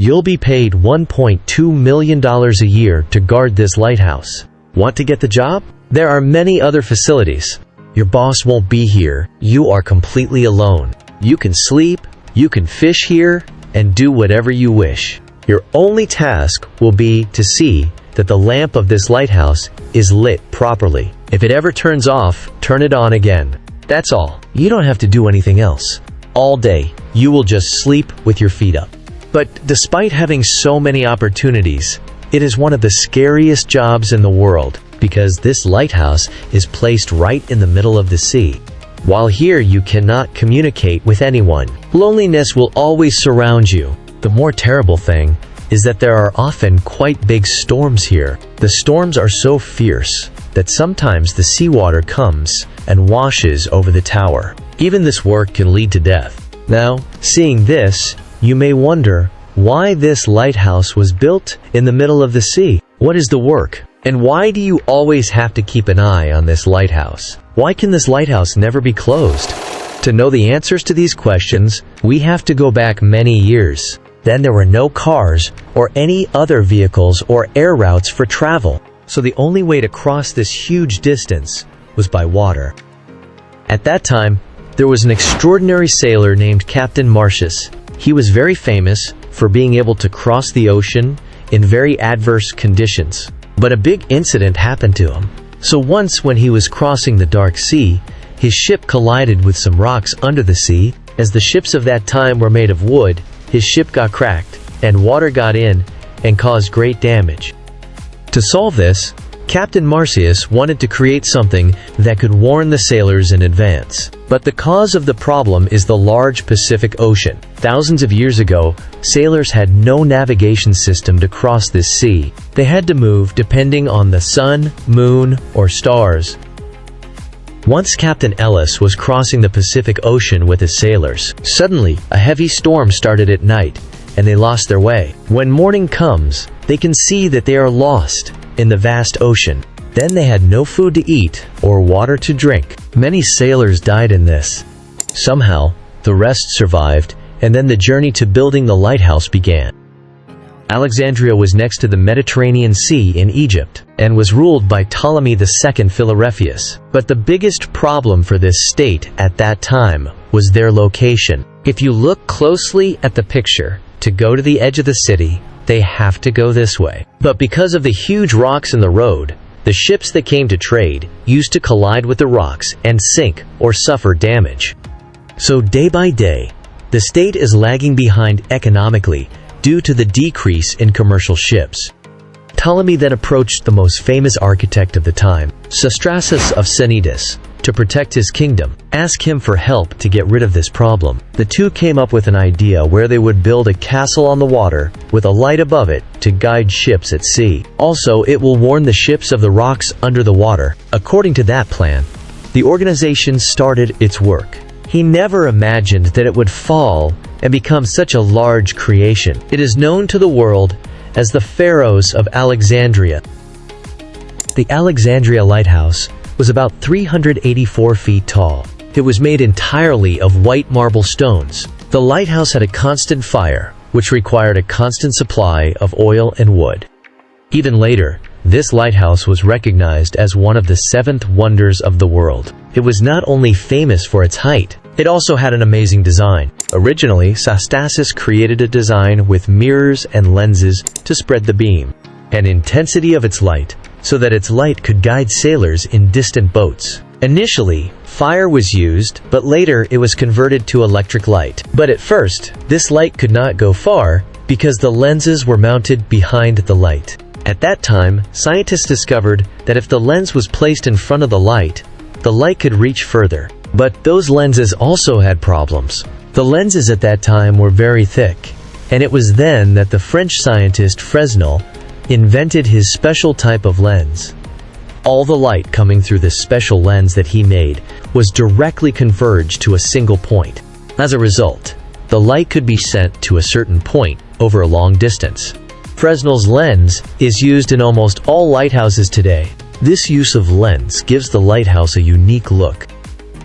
You'll be paid $1.2 million a year to guard this lighthouse. Want to get the job? There are many other facilities. Your boss won't be here. You are completely alone. You can sleep, you can fish here, and do whatever you wish. Your only task will be to see that the lamp of this lighthouse is lit properly. If it ever turns off, turn it on again. That's all. You don't have to do anything else. All day, you will just sleep with your feet up. But despite having so many opportunities, it is one of the scariest jobs in the world because this lighthouse is placed right in the middle of the sea. While here you cannot communicate with anyone, loneliness will always surround you. The more terrible thing is that there are often quite big storms here. The storms are so fierce that sometimes the seawater comes and washes over the tower. Even this work can lead to death. Now, seeing this, you may wonder why this lighthouse was built in the middle of the sea. What is the work? And why do you always have to keep an eye on this lighthouse? Why can this lighthouse never be closed? To know the answers to these questions, we have to go back many years. Then there were no cars or any other vehicles or air routes for travel, so the only way to cross this huge distance was by water. At that time, there was an extraordinary sailor named Captain Marcius. He was very famous for being able to cross the ocean in very adverse conditions. But a big incident happened to him. So once when he was crossing the dark sea, his ship collided with some rocks under the sea. As the ships of that time were made of wood, his ship got cracked, and water got in and caused great damage. To solve this, Captain Marcius wanted to create something that could warn the sailors in advance. But the cause of the problem is the large Pacific Ocean. Thousands of years ago, sailors had no navigation system to cross this sea. They had to move depending on the sun, moon, or stars. Once Captain Ellis was crossing the Pacific Ocean with his sailors. Suddenly, a heavy storm started at night, and they lost their way. When morning comes, they can see that they are lost in the vast ocean. Then they had no food to eat or water to drink. Many sailors died in this. Somehow, the rest survived, and then the journey to building the lighthouse began. Alexandria was next to the Mediterranean Sea in Egypt, and was ruled by Ptolemy II Philarethius. But the biggest problem for this state at that time was their location. If you look closely at the picture, to go to the edge of the city, they have to go this way. But because of the huge rocks in the road, the ships that came to trade used to collide with the rocks and sink or suffer damage. So day by day, the state is lagging behind economically due to the decrease in commercial ships. Ptolemy then approached the most famous architect of the time, Sostratus of Cnidus, to protect his kingdom. Ask him for help to get rid of this problem. The two came up with an idea where they would build a castle on the water with a light above it to guide ships at sea. Also, it will warn the ships of the rocks under the water. According to that plan, the organization started its work. He never imagined that it would fall and become such a large creation. It is known to the world as the Pharos of Alexandria. The Alexandria Lighthouse was about 384 feet tall. It was made entirely of white marble stones. The lighthouse had a constant fire, which required a constant supply of oil and wood. Even later, this lighthouse was recognized as one of the 7th wonders of the world. It was not only famous for its height, it also had an amazing design. Originally, Sostratus created a design with mirrors and lenses to spread the beam and intensity of its light, so that its light could guide sailors in distant boats. Initially, fire was used, but later it was converted to electric light. But at first, this light could not go far because the lenses were mounted behind the light. At that time, scientists discovered that if the lens was placed in front of the light could reach further. But those lenses also had problems. The lenses at that time were very thick, and it was then that the French scientist Fresnel invented his special type of lens. All the light coming through this special lens that he made was directly converged to a single point. As a result, the light could be sent to a certain point over a long distance. Fresnel's lens is used in almost all lighthouses today. This use of lens gives the lighthouse a unique look.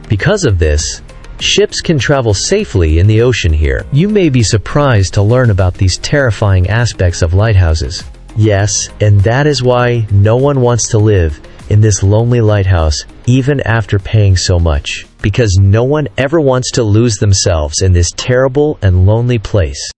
Because of this, Ships can travel safely in the ocean here. You may be surprised to learn about these terrifying aspects of lighthouses. Yes, and that is why no one wants to live in this lonely lighthouse even after paying so much. Because no one ever wants to lose themselves in this terrible and lonely place.